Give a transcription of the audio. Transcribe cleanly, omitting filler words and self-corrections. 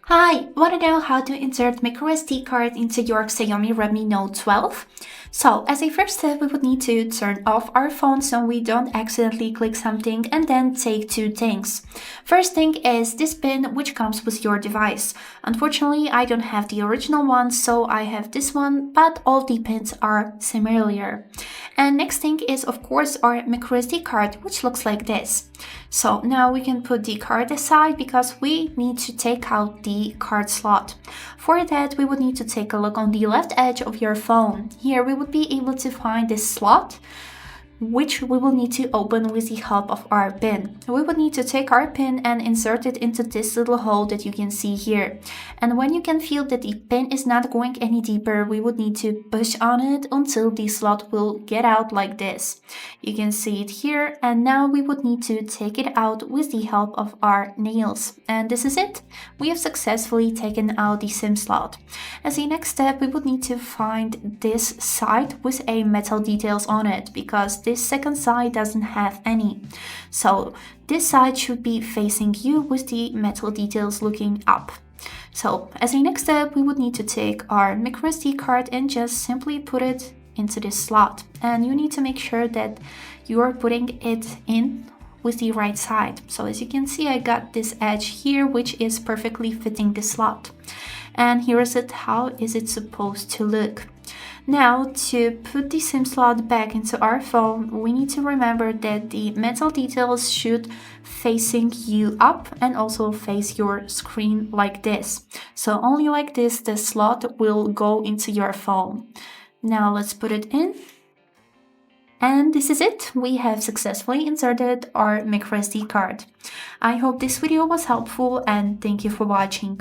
Hi, want to know how to insert microSD card into your Xiaomi Redmi Note 12? So, as a first step, we would need to turn off our phone so we don't accidentally click something and then take two things. First thing is this pin which comes with your device. Unfortunately, I don't have the original one, so I have this one, but all the pins are similar. And next thing is of course our microSD card, which looks like this. So now we can put the card aside because we need to take out the card slot. For that, we would need to take a look on the left edge of your phone. Here we would be able to find this slot, which we will need to open with the help of our pin. We would need to take our pin and insert it into this little hole that you can see here. And when you can feel that the pin is not going any deeper, we would need to push on it until the slot will get out like this. You can see it here, and now we would need to take it out with the help of our nails. And this is it. We have successfully taken out the SIM slot. As a next step, we would need to find this side with a metal details on it, because this second side doesn't have any. So this side should be facing you with the metal details looking up. So as a next step, we would need to take our microSD card and just simply put it into this slot. And you need to make sure that you are putting it in with the right side. So as you can see, I got this edge here, which is perfectly fitting the slot. And here is it. How is it supposed to look? Now, to put the SIM slot back into our phone, we need to remember that the metal details should facing you up and also face your screen like this. So only like this, the slot will go into your phone. Now let's put it in. And this is it. We have successfully inserted our microSD card. I hope this video was helpful and thank you for watching.